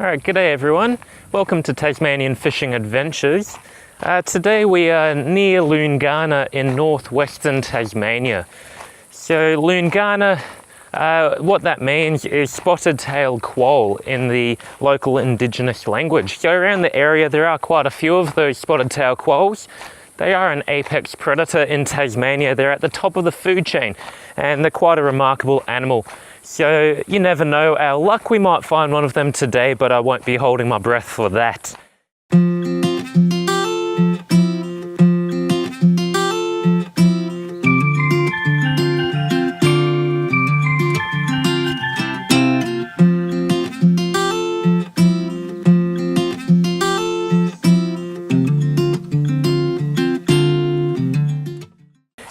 Alright, g'day everyone. Welcome to Tasmanian Fishing Adventures. Today we are near Loonganna in northwestern Tasmania. So Loonganna, what that means is spotted tail quoll in the local indigenous language. So around the area there are quite a few of those spotted tail quolls. They are an apex predator in Tasmania. They're at the top of the food chain and they're quite a remarkable animal. So you never know, our luck, we might find one of them today, but I won't be holding my breath for that.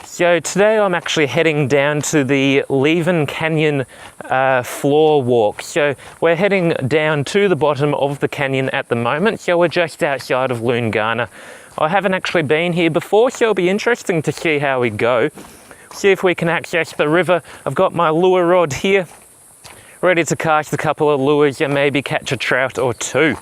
So today I'm actually heading down to the Leven Canyon floor walk. So we're heading down to the bottom of the canyon at the moment. So we're just outside of Loonganna. I haven't actually been here before, so it'll be interesting to see how we go. See if we can access the river. I've got my lure rod here, ready to cast a couple of lures and maybe catch a trout or two.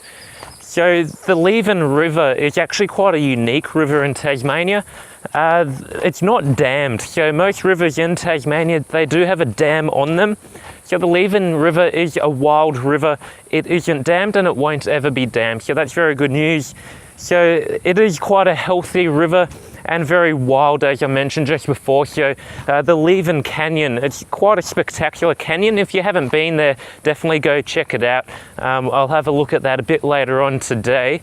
So the Leven River is actually quite a unique river in Tasmania. It's not dammed, so most rivers in Tasmania, they do have a dam on them. So the Leven River is a wild river. It isn't dammed and it won't ever be dammed, so that's very good news. So it is quite a healthy river and very wild, as I mentioned just before. So the Leven Canyon, it's quite a spectacular canyon. If you haven't been there, definitely go check it out. I'll have a look at that a bit later on today.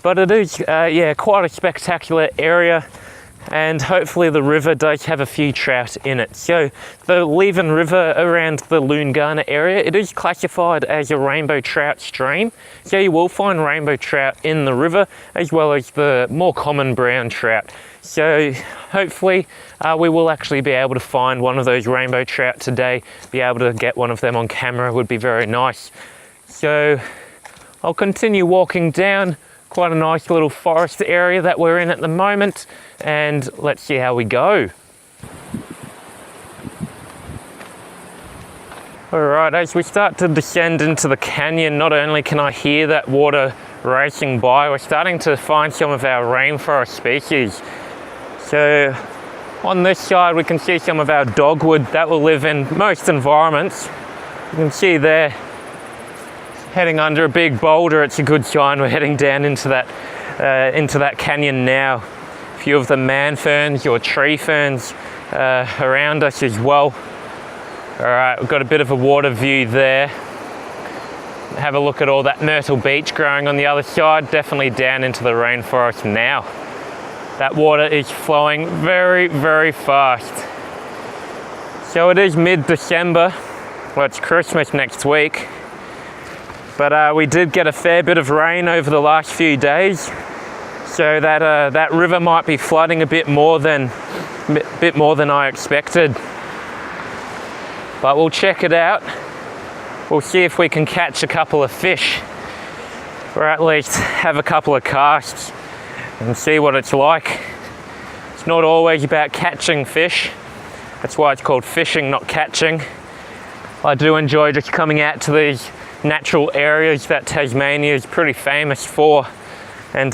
But it is, yeah, quite a spectacular area, and hopefully the river does have a few trout in it. So the Leven River around the Loonganna area, it is classified as a rainbow trout stream. So you will find rainbow trout in the river, as well as the more common brown trout. So hopefully we will actually be able to find one of those rainbow trout today. Be able to get one of them on camera would be very nice. So I'll continue walking down. Quite a nice little forest area that we're in at the moment, and let's see how we go. Alright, as we start to descend into the canyon, not only can I hear that water racing by, we're starting to find some of our rainforest species. So on this side we can see some of our dogwood that will live in most environments. You can see there, heading under a big boulder, it's a good sign we're heading down into that canyon now. A few of the man ferns or tree ferns around us as well. All right, we've got a bit of a water view there. Have a look at all that myrtle beech growing on the other side, definitely down into the rainforest now. That water is flowing very, very fast. So it is mid-December, well, it's Christmas next week. But we did get a fair bit of rain over the last few days, so that river might be flooding a bit more than I expected. But we'll check it out. We'll see if we can catch a couple of fish, or at least have a couple of casts and see what it's like. It's not always about catching fish. That's why it's called fishing, not catching. I do enjoy just coming out to these natural areas that Tasmania is pretty famous for, and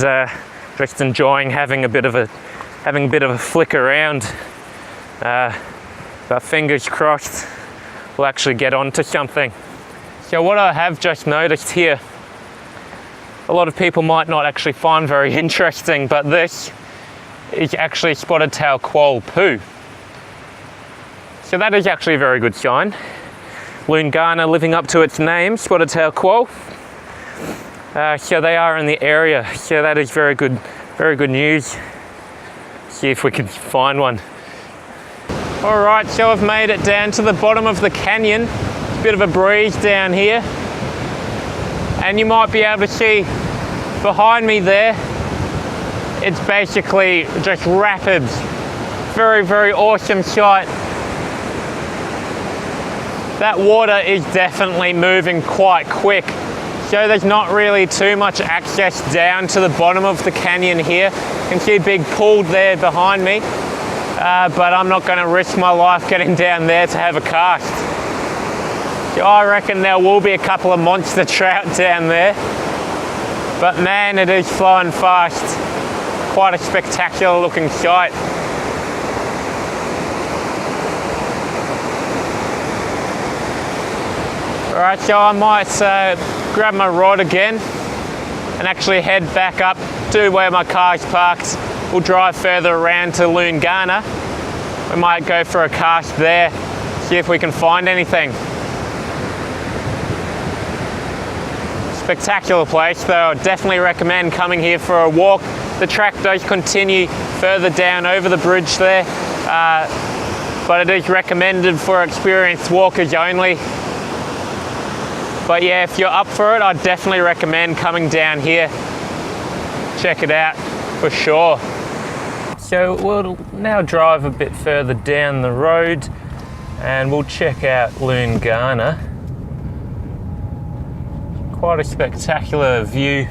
just enjoying having a bit of a flick around. But fingers crossed we'll actually get onto something. So what I have just noticed here, a lot of people might not actually find very interesting, but this is actually spotted tail quoll poo. So that is actually a very good sign. Loonganna living up to its name, spotted tail quoll. So they are in the area, so that is very good news. See if we can find one. All right, so I've made it down to the bottom of the canyon. Bit of a breeze down here, and you might be able to see behind me there, it's basically just rapids. Very, very awesome sight. That water is definitely moving quite quick, so there's not really too much access down to the bottom of the canyon here. You can see a big pool there behind me, but I'm not going to risk my life getting down there to have a cast. So I reckon there will be a couple of monster trout down there. But man, it is flowing fast. Quite a spectacular looking sight. Alright, so I might grab my rod again and actually head back up to where my car's parked. We'll drive further around to Loonganna. We might go for a cast there, see if we can find anything. Spectacular place though. I definitely recommend coming here for a walk. The track does continue further down over the bridge there, but it is recommended for experienced walkers only. But yeah, if you're up for it, I'd definitely recommend coming down here. Check it out for sure. So we'll now drive a bit further down the road and we'll check out Loonganna. Quite a spectacular view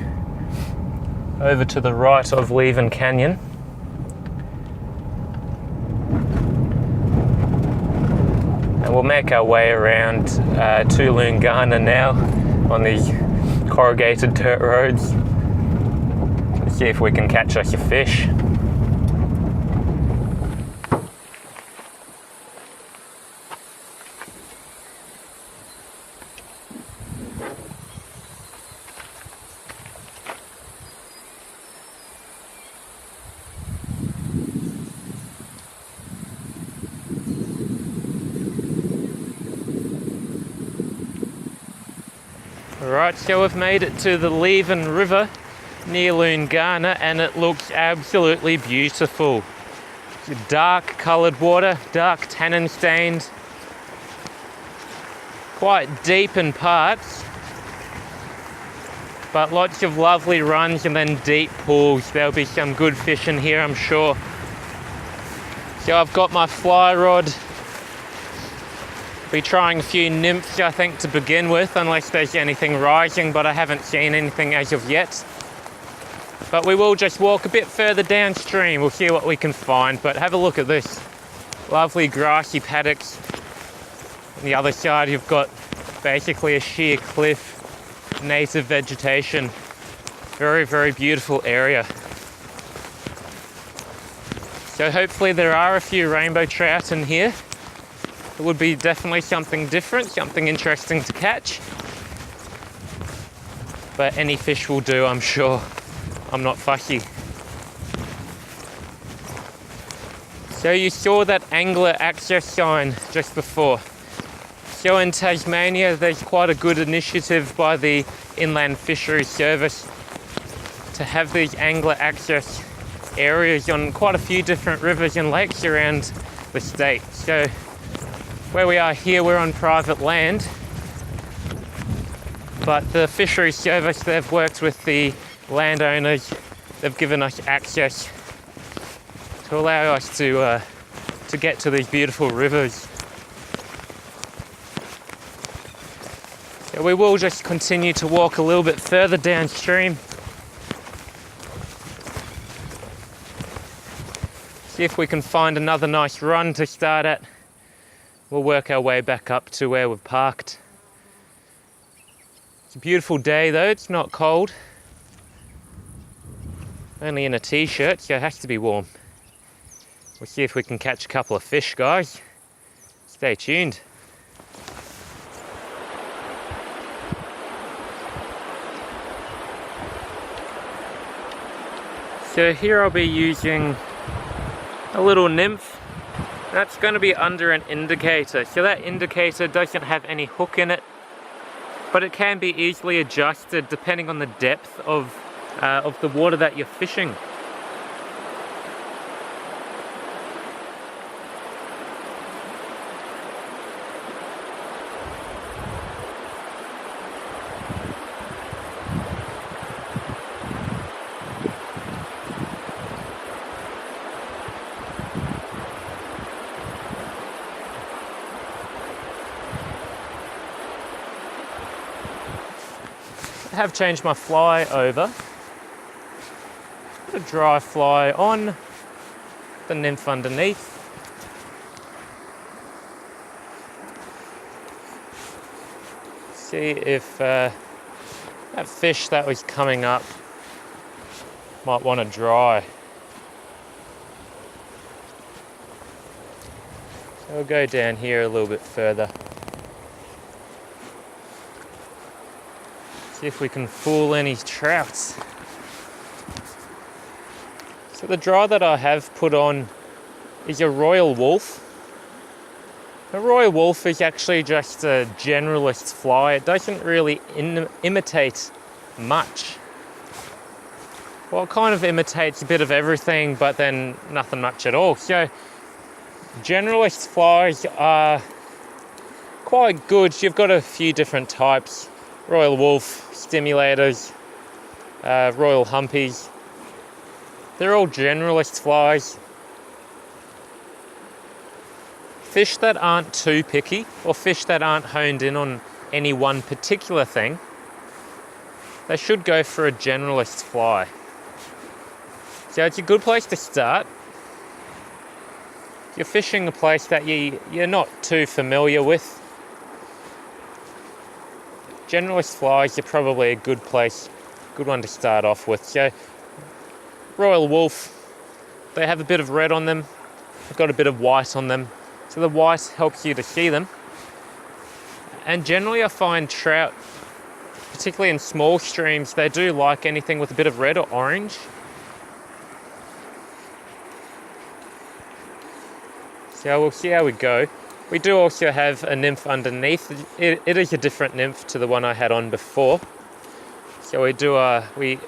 over to the right of Leven Canyon. And we'll make our way around to Loonganna now on these corrugated dirt roads. Let's see if we can catch us a fish. Alright, so we've made it to the Leven River near Loonganna and it looks absolutely beautiful. It's dark coloured water, dark tannin stained, quite deep in parts, but lots of lovely runs and then deep pools. There'll be some good fish in here, I'm sure. So I've got my fly rod. Be trying a few nymphs, I think, to begin with, unless there's anything rising, but I haven't seen anything as of yet. But we will just walk a bit further downstream. We'll see what we can find, but have a look at this. Lovely grassy paddocks. On the other side, you've got basically a sheer cliff, native vegetation. Very, very beautiful area. So hopefully there are a few rainbow trout in here. It would be definitely something different, something interesting to catch. But any fish will do, I'm sure. I'm not fussy. So you saw that angler access sign just before. So in Tasmania, there's quite a good initiative by the Inland Fisheries Service to have these angler access areas on quite a few different rivers and lakes around the state. So where we are here, we're on private land, but the Fisheries Service, they've worked with the landowners. They've given us access to allow us to get to these beautiful rivers. So we will just continue to walk a little bit further downstream. See if we can find another nice run to start at. We'll work our way back up to where we've parked. It's a beautiful day though, it's not cold. Only in a t-shirt, so it has to be warm. We'll see if we can catch a couple of fish, guys. Stay tuned. So here I'll be using a little nymph. That's going to be under an indicator. So that indicator doesn't have any hook in it, but it can be easily adjusted depending on the depth of the water that you're fishing. I have changed my fly over. Put a dry fly on, the nymph underneath. See if that fish that was coming up might want to dry. So we'll go down here a little bit further. See if we can fool any trouts. So the dry that I have put on is a royal wolf. The royal wolf is actually just a generalist fly. It doesn't really imitate much. Well, it kind of imitates a bit of everything, but then nothing much at all. So generalist flies are quite good. You've got a few different types. Royal wolf, stimulators, royal humpies. They're all generalist flies. Fish that aren't too picky, or fish that aren't honed in on any one particular thing, they should go for a generalist fly. So it's a good place to start. If you're fishing a place that you're not too familiar with, generalist flies are probably a good one to start off with. So royal wolf, they have a bit of red on them, they've got a bit of white on them. So the white helps you to see them. And generally I find trout, particularly in small streams, they do like anything with a bit of red or orange. So we'll see how we go. We do also have a nymph underneath. It is a different nymph to the one I had on before. So we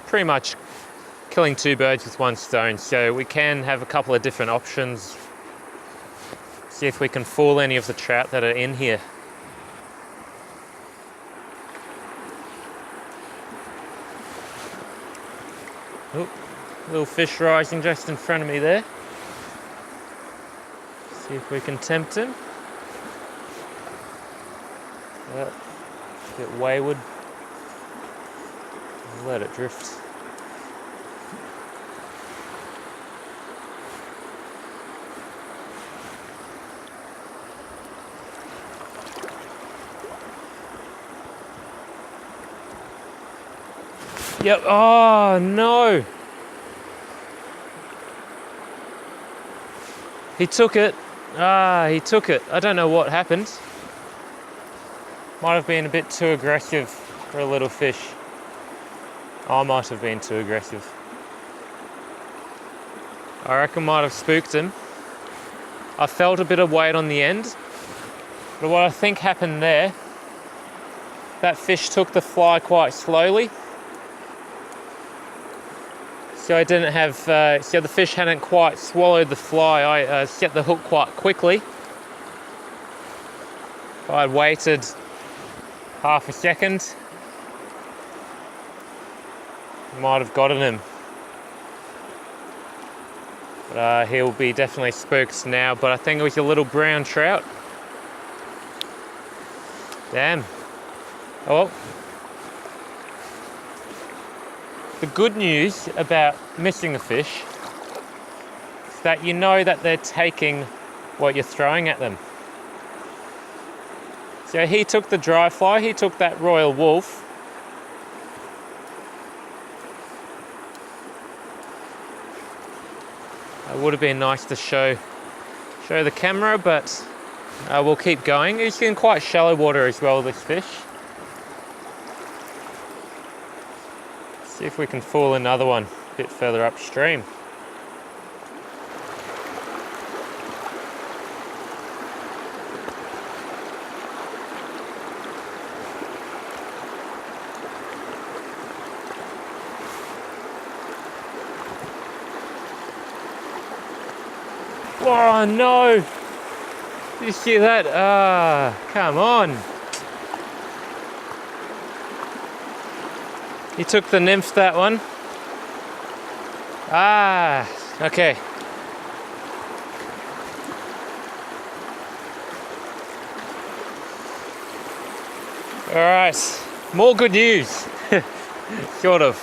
pretty much killing two birds with one stone. So we can have a couple of different options. See if we can fool any of the trout that are in here. Oh, little fish rising just in front of me there. See if we can tempt him. Yep, a bit wayward. I'll let it drift. Yep, oh no! He took it. He took it. I don't know what happened. Might have been a bit too aggressive for a little fish. I might have been too aggressive. I reckon might have spooked him. I felt a bit of weight on the end. But what I think happened there, that fish took the fly quite slowly. So I didn't have, so the fish hadn't quite swallowed the fly. I set the hook quite quickly. If I had waited half a second, I might have gotten him. But he'll be definitely spooked now, but I think it was a little brown trout. Damn. Oh well. The good news about missing a fish is that you know that they're taking what you're throwing at them. So he took the dry fly, he took that royal wolf. It would have been nice to show the camera, but we'll keep going. He's in quite shallow water as well, this fish. See if we can fool another one a bit further upstream. Oh no! Did you see that? Come on! He took the nymph, that one. Okay. Alright, more good news. Sort of.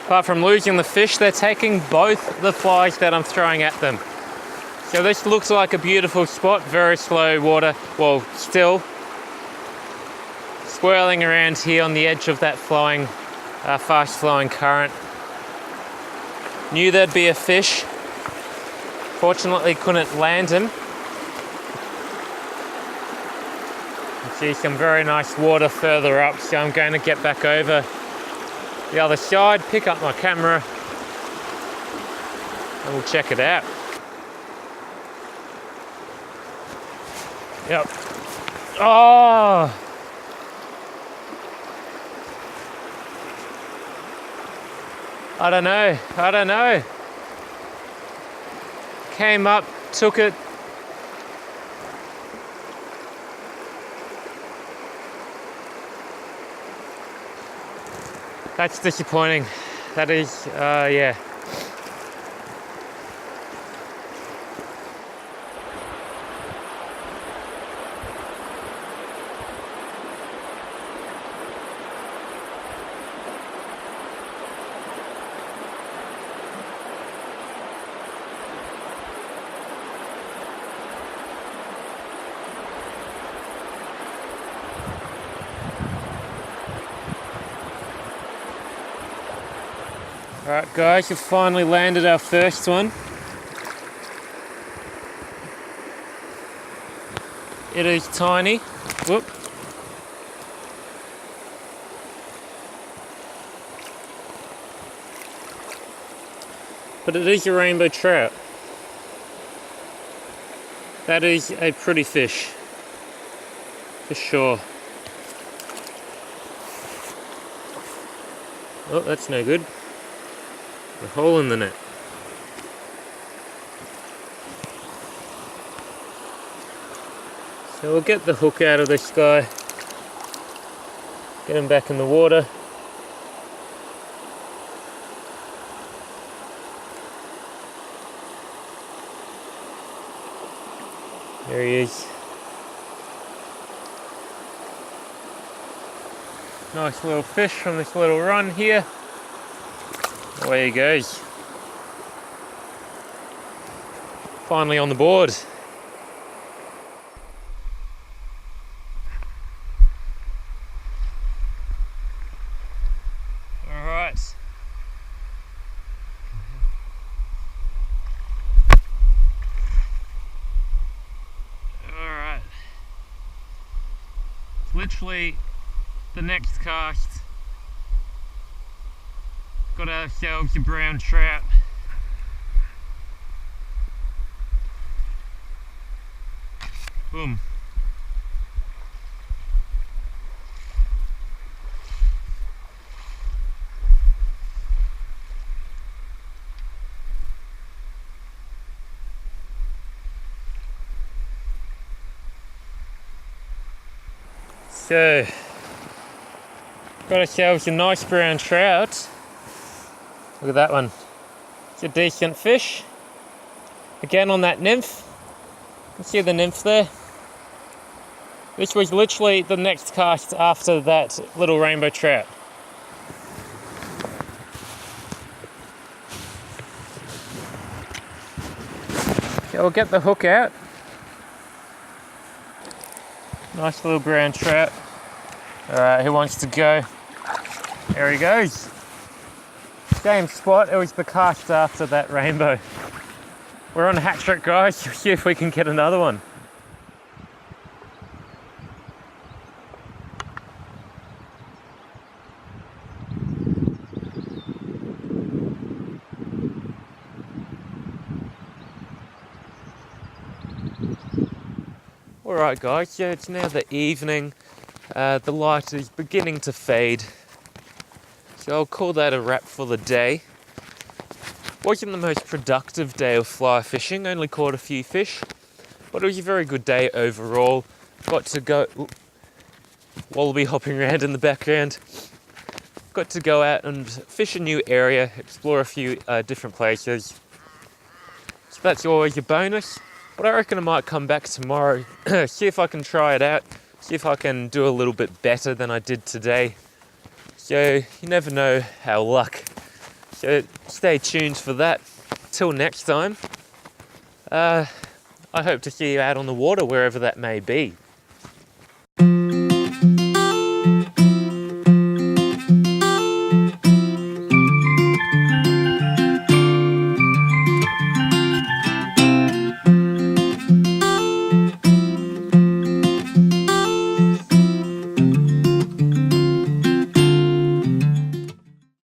Apart from losing the fish, they're taking both the flies that I'm throwing at them. So this looks like a beautiful spot, very slow water, well, still. swirling around here on the edge of that flowing, fast flowing current. Knew there'd be a fish. Fortunately couldn't land him. I see some very nice water further up, so I'm going to get back over the other side, pick up my camera, and we'll check it out. Yep. Oh! I don't know. Came up, took it. That's disappointing. That is, yeah. Alright guys, we've finally landed our first one. It is tiny. Whoop. But it is a rainbow trout. That is a pretty fish, for sure. Oh, that's no good. A hole in the net. So we'll get the hook out of this guy, get him back in the water. There he is. Nice little fish from this little run here. Away he goes. Finally on the board. Alright. Alright. It's literally the next cast. Got ourselves a brown trout. Boom. So, got ourselves a nice brown trout. Look at that one. It's a decent fish. Again on that nymph. You can see the nymph there. This was literally the next cast after that little rainbow trout. So we'll get the hook out. Nice little brown trout. Alright, who wants to go? There he goes. Same spot, it was the cast after that rainbow. We're on a hat trick, guys. See if we can get another one. Alright guys, so it's now the evening. The light is beginning to fade. So I'll call that a wrap for the day. Wasn't the most productive day of fly fishing, only caught a few fish, but it was a very good day overall. Got to go, wallaby hopping around in the background. Got to go out and fish a new area, explore a few different places. So that's always a bonus, but I reckon I might come back tomorrow, see if I can try it out, see if I can do a little bit better than I did today. So you never know how luck. So stay tuned for that. Till next time, I hope to see you out on the water, wherever that may be.